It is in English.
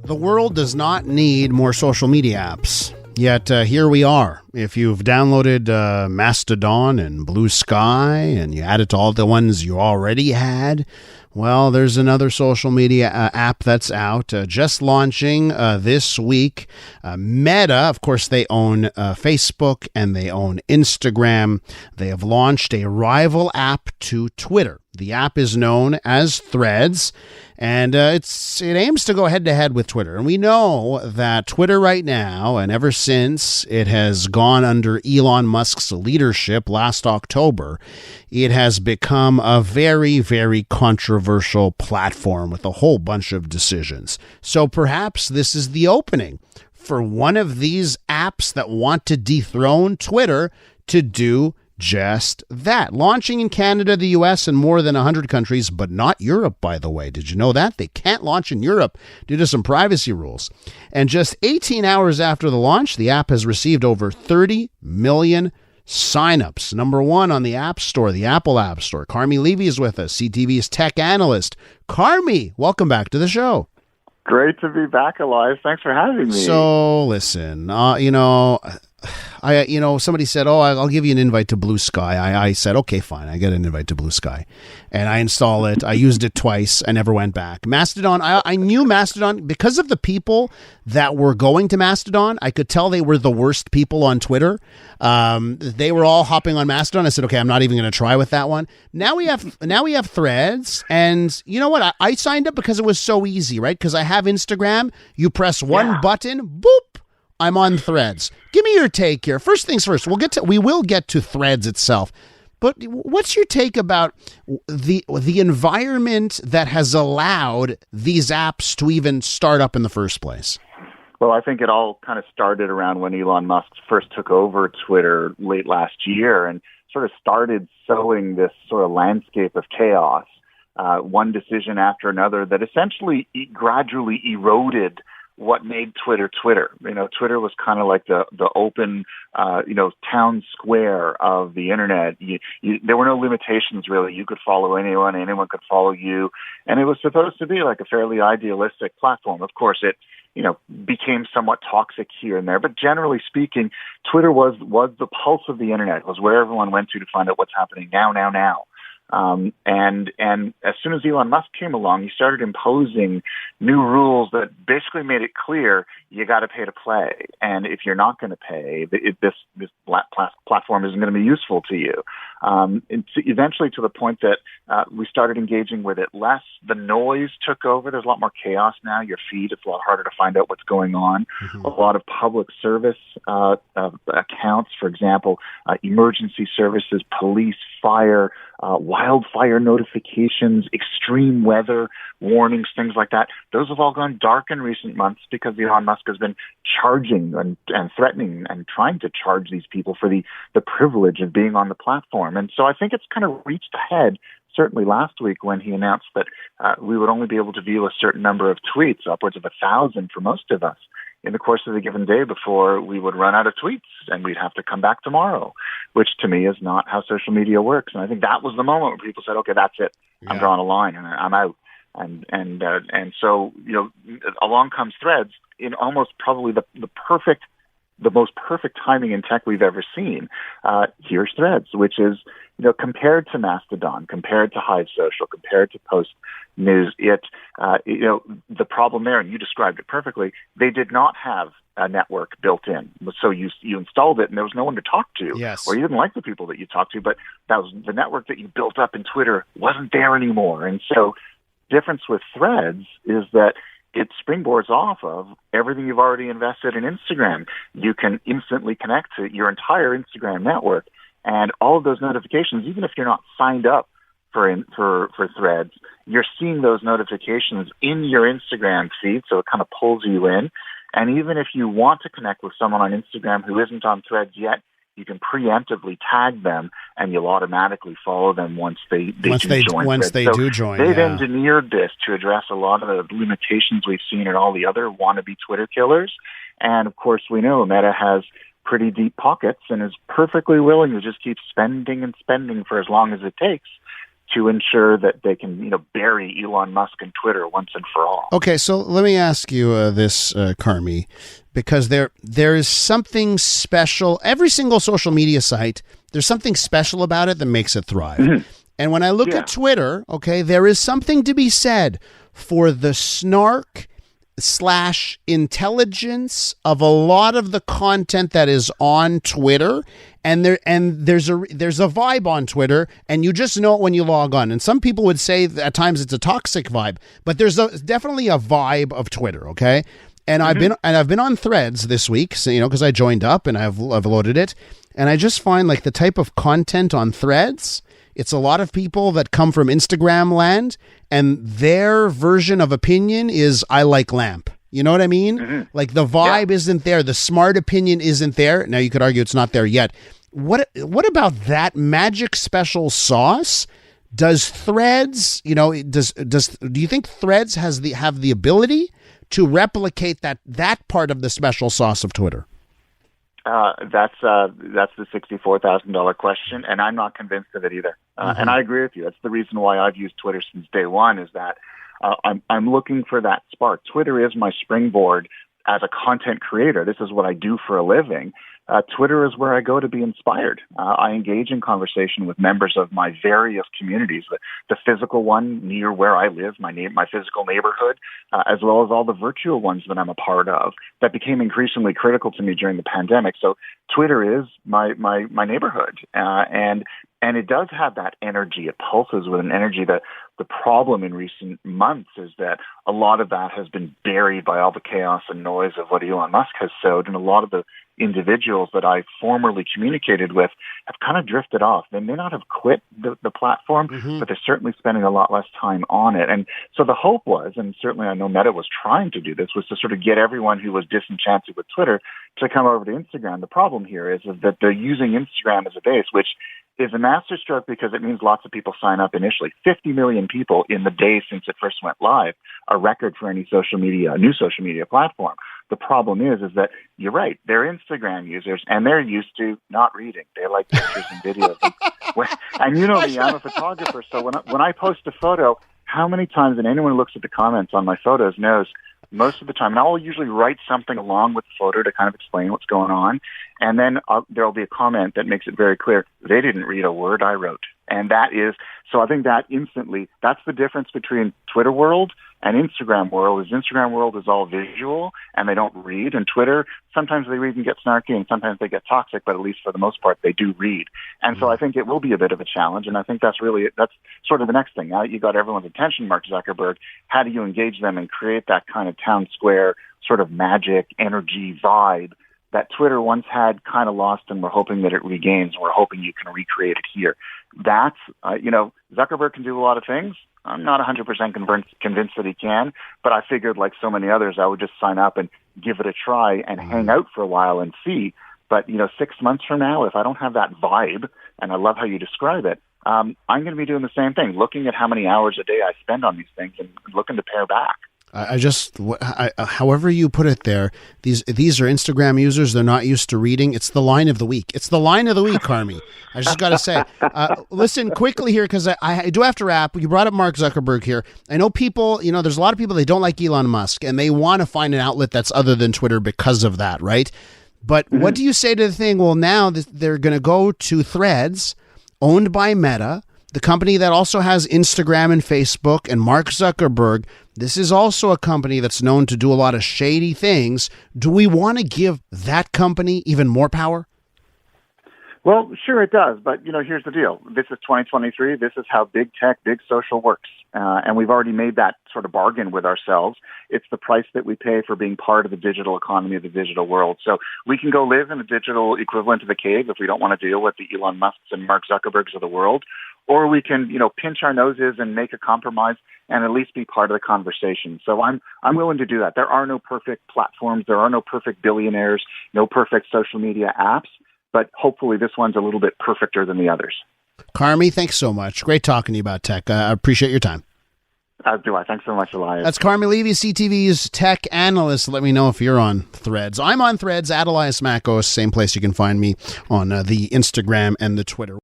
The world does not need more social media apps. Yet here we are. If you've downloaded Mastodon and Blue Sky and you add it to all the ones you already had, well, there's another social media app that's out, just launching this week. Meta, of course, they own Facebook and they own Instagram. They have launched a rival app to Twitter. The app is known as Threads, and it aims to go head-to-head with Twitter. And we know that Twitter right now, and ever since it has gone under Elon Musk's leadership last October, it has become a very, very controversial platform with a whole bunch of decisions. So perhaps this is the opening for one of these apps that want to dethrone Twitter to do just that. Launching in Canada, the US, and more than 100 countries, but not Europe, by the way. Did you know that? They can't launch in Europe due to some privacy rules. And just 18 hours after the launch, the app has received over 30 million signups. Number one on the App Store, the Apple App Store. Carmi Levy is with us, CTV's tech analyst. Carmi, welcome back to the show. Great to be back, Elias. Thanks for having me. So, listen, somebody said, I'll give you an invite to Blue Sky. I said, okay, fine. I get an invite to Blue Sky. And I install it. I used it twice. I never went back. Mastodon, I knew Mastodon because of the people that were going to Mastodon. I could tell they were the worst people on Twitter. They were all hopping on Mastodon. I said, okay, I'm not even going to try with that one. Now we have Threads. And you know what? I signed up because it was so easy, right? Because I have Instagram. You press one button, boop. I'm on Threads. Give me your take here. First things first, we will get to Threads itself. But what's your take about the environment that has allowed these apps to even start up in the first place? Well, I think it all kind of started around when Elon Musk first took over Twitter late last year and sort of started sowing this sort of landscape of chaos, one decision after another that essentially gradually eroded what made Twitter Twitter. Twitter was kind of like the open, town square of the internet. There were no limitations, really. You could follow anyone could follow you. And it was supposed to be like a fairly idealistic platform. Of course, it, became somewhat toxic here and there. But generally speaking, Twitter was the pulse of the internet. It was where everyone went to find out what's happening now. And as soon as Elon Musk came along, he started imposing new rules that basically made it clear you got to pay to play. And if you're not going to pay, this platform isn't going to be useful to you. Eventually to the point that we started engaging with it less. The noise took over. There's a lot more chaos now. Your feed, it's a lot harder to find out what's going on. Mm-hmm. A lot of public service accounts, for example, emergency services, police, fire, wildfire notifications, extreme weather warnings, things like that. Those have all gone dark in recent months because Elon Musk has been charging and threatening and trying to charge these people for the privilege of being on the platform. And so I think it's kind of reached ahead, certainly last week when he announced that we would only be able to view a certain number of tweets, upwards of 1,000 for most of us, in the course of a given day before we would run out of tweets and we'd have to come back tomorrow, which to me is not how social media works. And I think that was the moment where people said, okay, that's it. I'm drawing a line and I'm out. And so, along comes Threads in almost probably the most perfect timing in tech we've ever seen. Here's Threads, which is, compared to Mastodon, compared to Hive Social, compared to Post News, the problem there, and you described it perfectly, they did not have a network built in. So you installed it and there was no one to talk to. Yes. Or you didn't like the people that you talked to, but that was the network that you built up in Twitter wasn't there anymore. And so difference with Threads is that it springboards off of everything you've already invested in Instagram. You can instantly connect to your entire Instagram network, and all of those notifications, even if you're not signed up for Threads, you're seeing those notifications in your Instagram feed, so it kind of pulls you in. And even if you want to connect with someone on Instagram who isn't on Threads yet, you can preemptively tag them, and you'll automatically follow them once they do join. They've engineered this to address a lot of the limitations we've seen in all the other wannabe Twitter killers. And, of course, we know Meta has pretty deep pockets and is perfectly willing to just keep spending and spending for as long as it takes to ensure that they can, bury Elon Musk and Twitter once and for all. Okay, so let me ask you this, Carmi, because there is something special. Every single social media site, there's something special about it that makes it thrive. Mm-hmm. And when I look at Twitter, okay, there is something to be said for the snark / intelligence of a lot of the content that is on Twitter, and there's a vibe on Twitter, and you just know it when you log on. And some people would say that at times it's a toxic vibe, but there's definitely a vibe of Twitter, okay? And I've been on Threads this week, so, because I joined up and I've loaded it, and I just find like the type of content on Threads. It's a lot of people that come from Instagram land, and their version of opinion is I like lamp. You know what I mean? Mm-hmm. Like the vibe isn't there. The smart opinion isn't there. Now you could argue it's not there yet. What about that magic special sauce? Does Threads, do you think Threads have the ability to replicate that part of the special sauce of Twitter? That's the $64,000 question, and I'm not convinced of it either. And I agree with you. That's the reason why I've used Twitter since day one. Is that I'm looking for that spark. Twitter is my springboard as a content creator. This is what I do for a living. Twitter is where I go to be inspired. I engage in conversation with members of my various communities, the physical one near where I live, my physical neighborhood, as well as all the virtual ones that I'm a part of that became increasingly critical to me during the pandemic. So Twitter is my neighborhood. And it does have that energy. It pulses with an energy that the problem in recent months is that a lot of that has been buried by all the chaos and noise of what Elon Musk has sowed. And a lot of the individuals that I formerly communicated with have kind of drifted off. They may not have quit the platform, but they're certainly spending a lot less time on it. And so the hope was, and certainly I know Meta was trying to do this, was to sort of get everyone who was disenchanted with Twitter to come over to Instagram. The problem here is that they're using Instagram as a base, which is a masterstroke because it means lots of people sign up initially. 50 million people in the days since it first went live, a record for any new social media platform. The problem is that you're right. They're Instagram users, and they're used to not reading. They like pictures and videos. And you know me, I'm a photographer, so when I post a photo, how many times, and anyone who looks at the comments on my photos knows, most of the time, and I'll usually write something along with the photo to kind of explain what's going on, and then there'll be a comment that makes it very clear they didn't read a word I wrote. And so I think that instantly, that's the difference between Twitter world and Instagram world. Instagram world is all visual and they don't read, and Twitter, sometimes they read and get snarky and sometimes they get toxic, but at least for the most part they do read. And so I think it will be a bit of a challenge, and I think that's sort of the next thing. Now that you got everyone's attention, Mark Zuckerberg, how do you engage them and create that kind of town square sort of magic energy vibe that Twitter once had kind of lost, and we're hoping that it regains, and we're hoping you can recreate it here. That's, Zuckerberg can do a lot of things. I'm not 100% convinced that he can, but I figured, like so many others, I would just sign up and give it a try and hang out for a while and see. But, 6 months from now, if I don't have that vibe, and I love how you describe it, I'm going to be doing the same thing, looking at how many hours a day I spend on these things and looking to pare back. However you put it there, these are Instagram users. They're not used to reading. It's the line of the week. It's the line of the week, Carmi. I just got to say, listen quickly here, because I do have to wrap. You brought up Mark Zuckerberg here. I know people, there's a lot of people, they don't like Elon Musk, and they want to find an outlet that's other than Twitter because of that, right? But what do you say to the thing? Well, now they're going to go to Threads, owned by Meta, the company that also has Instagram and Facebook, and Mark Zuckerberg. This is also a company that's known to do a lot of shady things. Do we want to give that company even more power? Well, sure it does. But, here's the deal. This is 2023. This is how big tech, big social works. And we've already made that sort of bargain with ourselves. It's the price that we pay for being part of the digital economy of the digital world. So we can go live in a digital equivalent of the cave if we don't want to deal with the Elon Musks and Mark Zuckerbergs of the world. Or we can, pinch our noses and make a compromise and at least be part of the conversation. So I'm willing to do that. There are no perfect platforms. There are no perfect billionaires, no perfect social media apps. But hopefully this one's a little bit perfecter than the others. Carmi, thanks so much. Great talking to you about tech. I appreciate your time. Do I? Thanks so much, Elias. That's Carmi Levy, CTV's tech analyst. Let me know if you're on Threads. I'm on Threads, at Elias Makos, same place you can find me on the Instagram and the Twitter.